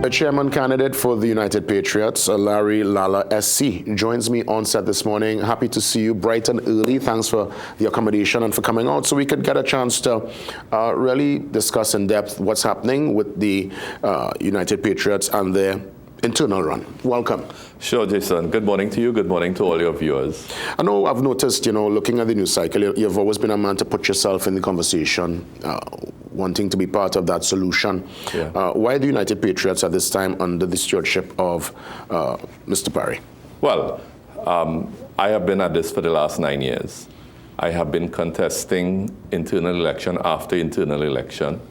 A chairman candidate for the United Patriots, Larry Lalla SC, joins me on set this morning. Happy to see you bright and early. Thanks for the accommodation and for coming out so we could get a chance to really discuss in depth what's happening with the United Patriots and their internal run. Welcome. Sure, Jason. Good morning to you. Good morning to all your viewers. I know I've noticed, looking at the news cycle, you've always been a man to put yourself in the conversation, wanting to be part of that solution. Yeah. Why the United Patriots at this time under the stewardship of Mr. Parry? Well, I have been at this for the last 9 years. I have been contesting internal election after internal election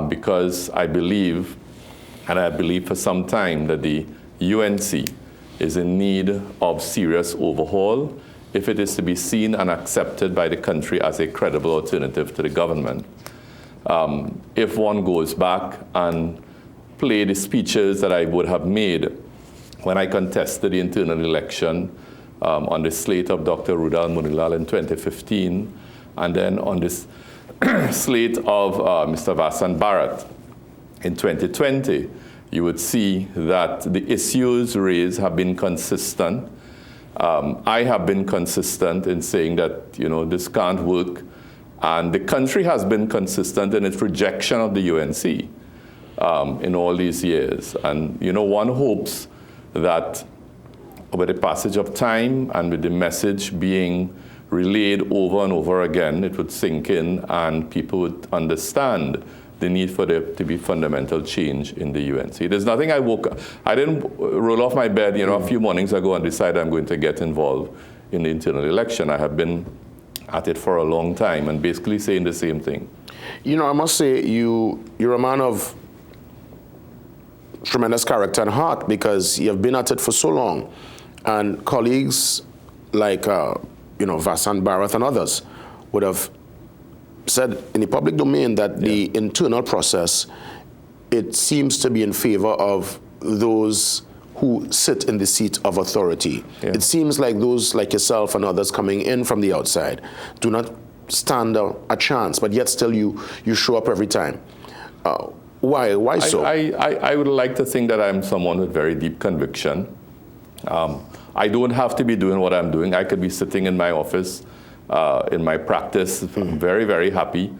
because I believe, and I believe for some time, that the UNC is in need of serious overhaul if it is to be seen and accepted by the country as a credible alternative to the government. If one goes back and play the speeches that I would have made when I contested the internal election on the slate of Dr. Rudal Munilal in 2015, and then on this slate of Mr. Vasan Bharat in 2020, you would see that the issues raised have been consistent. I have been consistent in saying that, this can't work. And the country has been consistent in its rejection of the UNC in all these years. And, one hopes that with the passage of time and with the message being relayed over and over again, it would sink in and people would understand the need for there to be fundamental change in the UNC. There's nothing I didn't roll off my bed, a few mornings ago and decide I'm going to get involved in the internal election. I have been at it for a long time and basically saying the same thing. I must say you're a man of tremendous character and heart because you've been at it for so long. And colleagues like, Vasan Bharat and others would have said in the public domain that the internal process, it seems to be in favor of those who sit in the seat of authority. Yeah. It seems like those like yourself and others coming in from the outside do not stand a chance, but yet still you show up every time. Why so? I would like to think that I'm someone with very deep conviction. I don't have to be doing what I'm doing. I could be sitting in my office in my practice, very, very happy.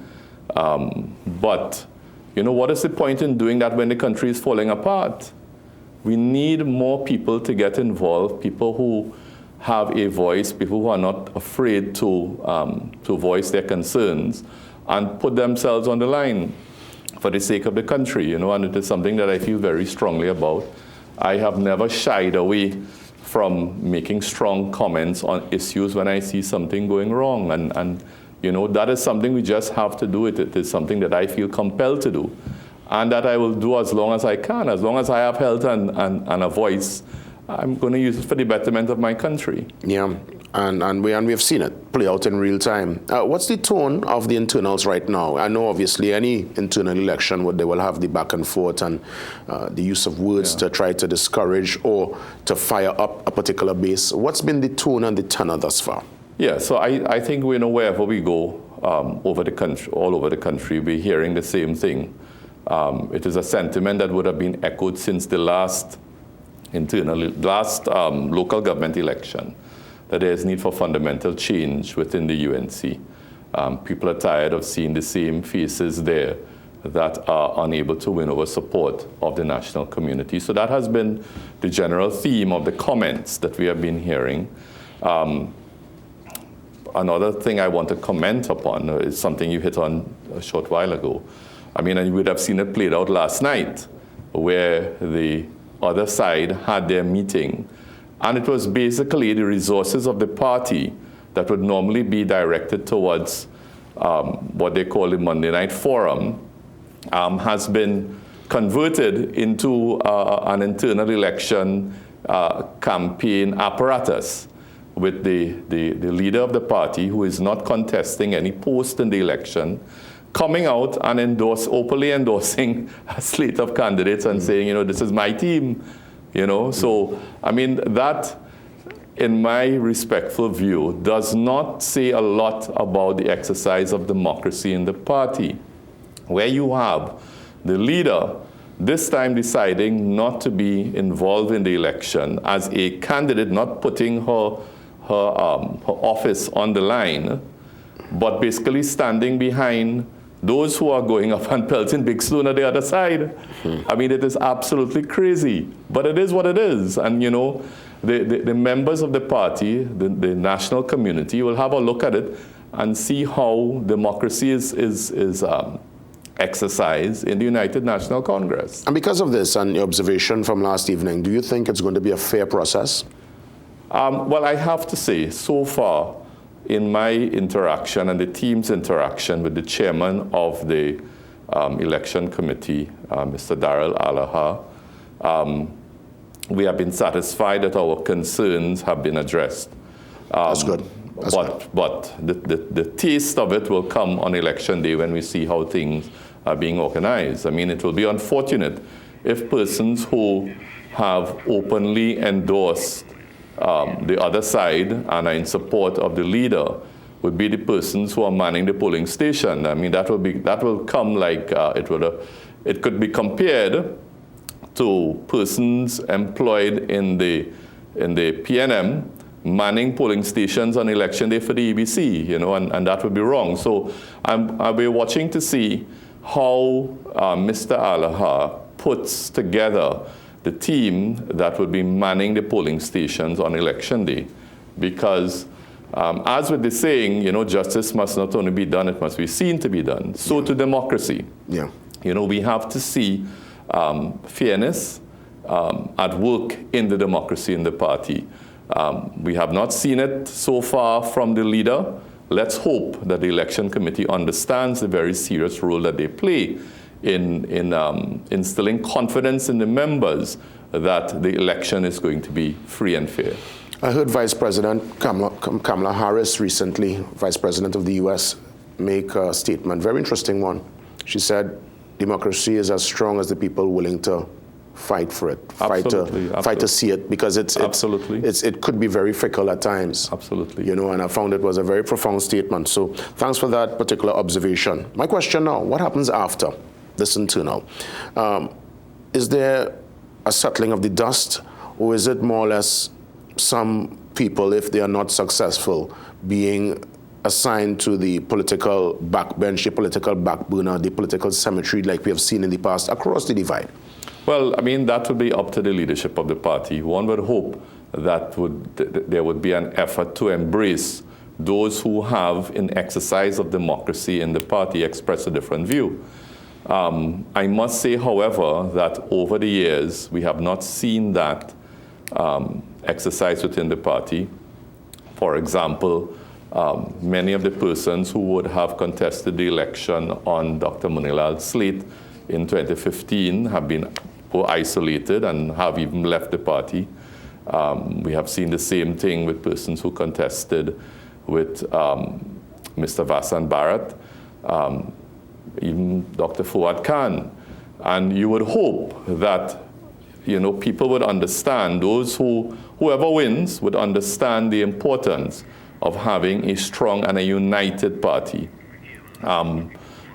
But, what is the point in doing that when the country is falling apart? We need more people to get involved, people who have a voice, people who are not afraid to voice their concerns and put themselves on the line for the sake of the country, and it is something that I feel very strongly about. I have never shied away from making strong comments on issues when I see something going wrong. And that is something we just have to do. It is something that I feel compelled to do. And that I will do as long as I can. As long as I have health and a voice, I'm going to use it for the betterment of my country. Yeah, and we have seen it play out in real time. What's the tone of the internals right now? I know obviously any internal election they will have the back and forth and the use of words to try to discourage or to fire up a particular base. What's been the tone and the tenor thus far? Yeah, so I think wherever we go over the country, all over the country, we're hearing the same thing. It is a sentiment that would have been echoed since the last local government election, that there is need for fundamental change within the UNC. People are tired of seeing the same faces there that are unable to win over support of the national community. So that has been the general theme of the comments that we have been hearing. Another thing I want to comment upon is something you hit on a short while ago. And you would have seen it played out last night, where the other side had their meeting. And it was basically the resources of the party that would normally be directed towards what they call the Monday Night Forum, has been converted into an internal election campaign apparatus with the leader of the party, who is not contesting any post in the election, coming out and openly endorsing a slate of candidates and saying, this is my team, So, that, in my respectful view, does not say a lot about the exercise of democracy in the party, where you have the leader this time deciding not to be involved in the election as a candidate, not putting her office on the line, but basically standing behind those who are going up and pelting Big Stone at the other side. I mean, it is absolutely crazy, but it is what it is. And, you know, the members of the party, the national community, will have a look at it and see how democracy is exercised in the United National Congress. And because of this and your observation from last evening, do you think it's going to be a fair process? Well, I have to say, so far, in my interaction and the team's interaction with the chairman of the election committee, Mr. Darrell Allaha, we have been satisfied that our concerns have been addressed. That's good. But the taste of it will come on election day when we see how things are being organized. I mean, it will be unfortunate if persons who have openly endorsed the other side and are in support of the leader would be the persons who are manning the polling station. I mean, that will come like it could be compared to persons employed in the PNM manning polling stations on election day for the EBC, you know, and that would be wrong. So I'll be watching to see how Mr. Allaha puts together the team that would be manning the polling stations on election day. Because as with the saying, you know, justice must not only be done, it must be seen to be done. So to democracy. Yeah. You know, we have to see fairness at work in the democracy in the party. We have not seen it so far from the leader. Let's hope that the election committee understands the very serious role that they play in instilling confidence in the members that the election is going to be free and fair. I heard Vice President Kamala Harris recently, Vice President of the U.S., make a statement, very interesting one. She said, democracy is as strong as the people willing to fight for it, fight to see it, because it could be very fickle at times. Absolutely. You know, and I found it was a very profound statement. So thanks for that particular observation. My question now, what happens after this internal? Is there a settling of the dust, or is it more or less some people, if they are not successful, being assigned to the political backbench, the political backburner, the political cemetery like we have seen in the past across the divide? Well, I mean, that would be up to the leadership of the party. One would hope that there would be an effort to embrace those who have, in exercise of democracy in the party, expressed a different view. I must say, however, that over the years, we have not seen that exercise within the party. For example, many of the persons who would have contested the election on Dr. Munilal's slate in 2015 were isolated and have even left the party. We have seen the same thing with persons who contested with Mr. Vasan Bharat, even Dr. Fuad Khan. And you would hope that, you know, people would understand, whoever wins would understand the importance of having a strong and a united party.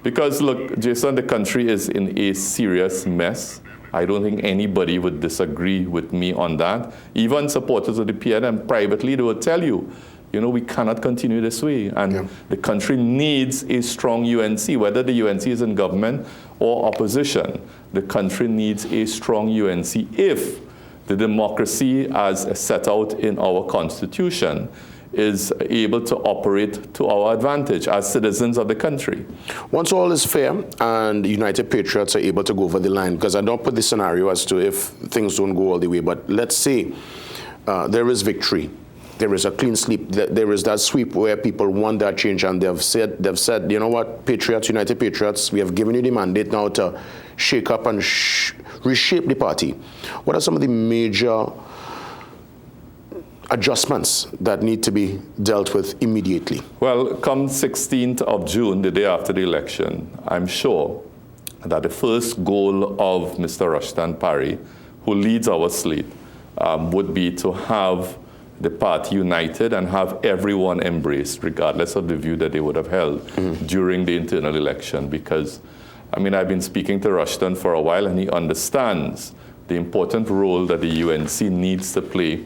Because, look, Jason, the country is in a serious mess. I don't think anybody would disagree with me on that. Even supporters of the PNM privately, they will tell you, you know, we cannot continue this way. And the country needs a strong UNC, whether the UNC is in government or opposition. The country needs a strong UNC if the democracy as set out in our Constitution is able to operate to our advantage as citizens of the country. Once all is fair and United Patriots are able to go over the line, because I don't put the scenario as to if things don't go all the way, but let's say there is victory. There is a clean sweep. There is that sweep where people want that change, and they've said, you know what, Patriots, United Patriots, we have given you the mandate now to shake up and reshape the party. What are some of the major adjustments that need to be dealt with immediately? Well, come 16th of June, the day after the election, I'm sure that the first goal of Mr. Rushton Parry, who leads our slate, would be to have the party united and have everyone embraced, regardless of the view that they would have held during the internal election. Because I mean, I've been speaking to Rushton for a while, and he understands the important role that the UNC needs to play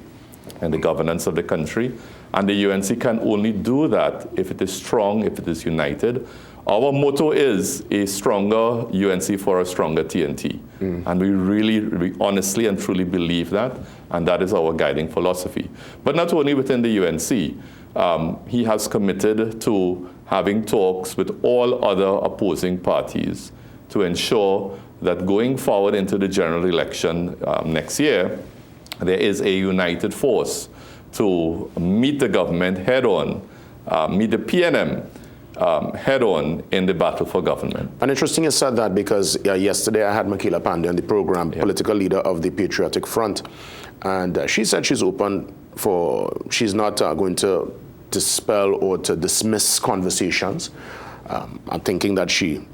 in the governance of the country. And the UNC can only do that if it is strong, if it is united. Our motto is a stronger UNC for a stronger TNT. And we honestly and truly believe that, and that is our guiding philosophy. But not only within the UNC, he has committed to having talks with all other opposing parties to ensure that going forward into the general election next year, there is a united force to meet the government head-on, meet the PNM head-on in the battle for government. And interesting you said that, because yesterday I had Makila Pandey on the program, political leader of the Patriotic Front, and she said she's open for, she's not going to dispel or to dismiss conversations. I'm thinking that she,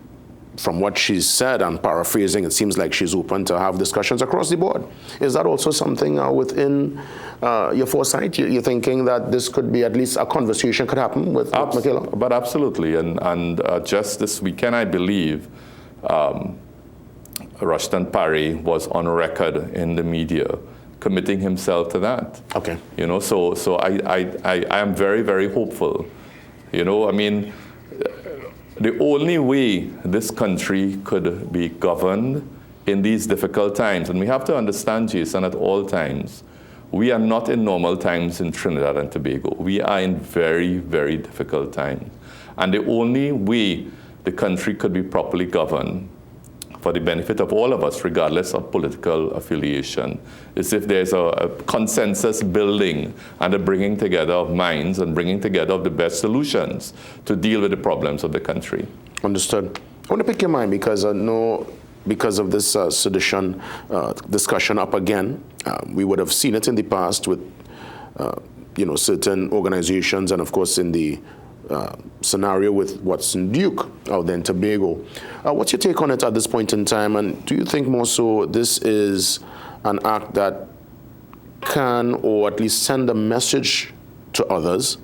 from what she said, and paraphrasing, it seems like she's open to have discussions across the board. Is that also something within your foresight? You're thinking that this could be at least a conversation could happen with Makila? But absolutely, and just this weekend, I believe, Rushton Parry was on record in the media committing himself to that. Okay. You know, so I am very, very hopeful. You know, I mean, the only way this country could be governed in these difficult times, and we have to understand, Jason, at all times, we are not in normal times in Trinidad and Tobago. We are in very, very difficult times. And the only way the country could be properly governed for the benefit of all of us, regardless of political affiliation, is if there's a consensus building and a bringing together of minds and bringing together of the best solutions to deal with the problems of the country. Understood. I want to pick your mind, because I know, because of this sedition discussion up again, we would have seen it in the past with certain organizations, and of course in the scenario with Watson Duke out there in Tobago. What's your take on it at this point in time, and do you think more so this is an act that can, or at least send a message to others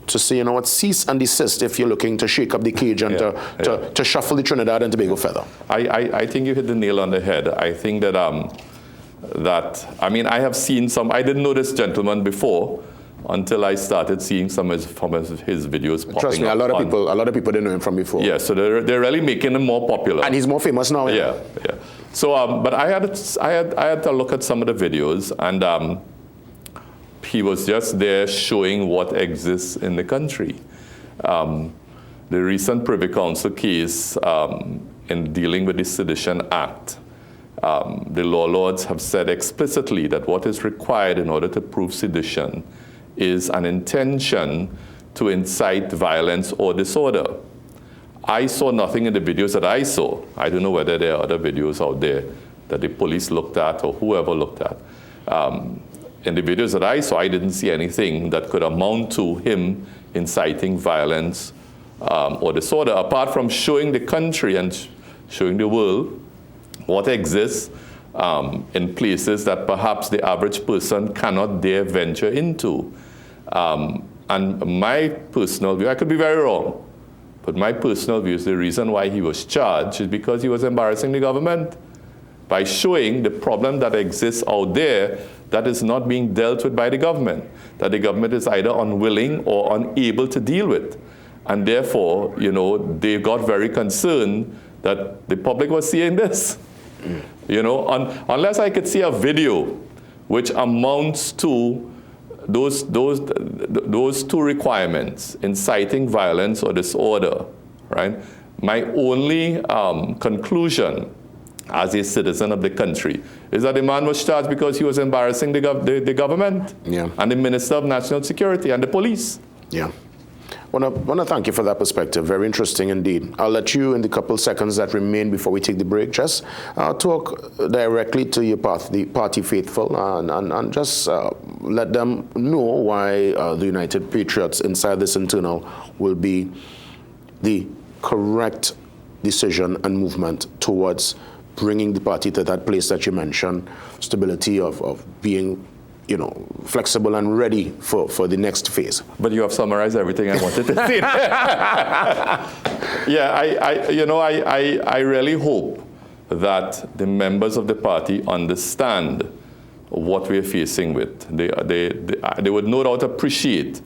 to say, you know what, cease and desist if you're looking to shake up the cage and to shuffle the Trinidad and Tobago feather? I think you hit the nail on the head. I think that, I mean, I have seen some, I didn't know this gentleman before, until I started seeing some of his videos popping up. Trust me, a lot of people didn't know him from before. Yeah, so they're really making him more popular. And he's more famous now. Yeah. So, but I had to look at some of the videos, and he was just there showing what exists in the country. The recent Privy Council case in dealing with the Sedition Act, the law lords have said explicitly that what is required in order to prove sedition is an intention to incite violence or disorder. I saw nothing in the videos that I saw. I don't know whether there are other videos out there that the police looked at or whoever looked at. In the videos that I saw, I didn't see anything that could amount to him inciting violence or disorder, apart from showing the country and showing the world what exists in places that perhaps the average person cannot dare venture into. And my personal view, I could be very wrong, but my personal view is the reason why he was charged is because he was embarrassing the government by showing the problem that exists out there that is not being dealt with by the government, that the government is either unwilling or unable to deal with. And therefore, you know, they got very concerned that the public was seeing this. You know, unless I could see a video which amounts to those two requirements, inciting violence or disorder, right? My only conclusion as a citizen of the country is that the man was charged because he was embarrassing the government and the Minister of National Security and the police. Yeah. I want to thank you for that perspective. Very interesting indeed. I'll let you, in the couple seconds that remain before we take the break, just talk directly to your party faithful and just let them know why the United Patriots inside this internal will be the correct decision and movement towards bringing the party to that place that you mentioned, stability of being, you know, flexible and ready for the next phase. But you have summarized everything I wanted to say. Yeah, I really hope that the members of the party understand what we're facing with. They would no doubt appreciate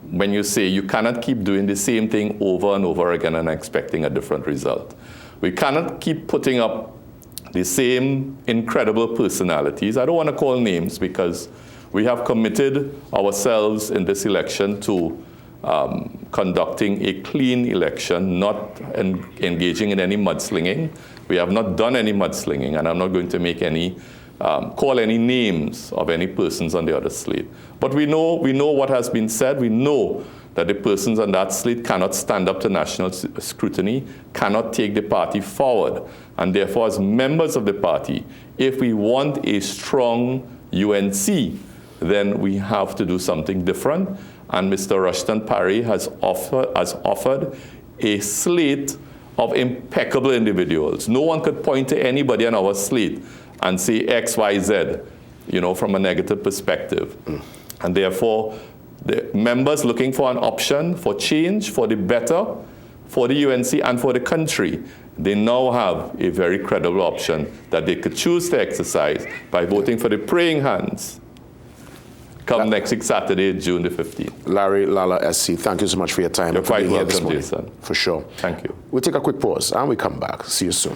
when you say you cannot keep doing the same thing over and over again and expecting a different result. We cannot keep putting up the same incredible personalities. I don't want to call names because we have committed ourselves in this election to conducting a clean election, not engaging in any mudslinging. We have not done any mudslinging, and I'm not going to make any call any names of any persons on the other slate. But we know what has been said. We know that the persons on that slate cannot stand up to national scrutiny, cannot take the party forward. And therefore, as members of the party, if we want a strong UNC, then we have to do something different. And Mr. Rushton Parry has offered a slate of impeccable individuals. No one could point to anybody on our slate and say X, Y, Z, from a negative perspective. And therefore, the members looking for an option for change, for the better, for the UNC and for the country, they now have a very credible option that they could choose to exercise by voting for the praying hands come next week, Saturday, June the 15th. Larry, Lalla SC, thank you so much for your time. You're quite being here this welcome, morning. Jason. For sure. Thank you. We'll take a quick pause and we come back. See you soon.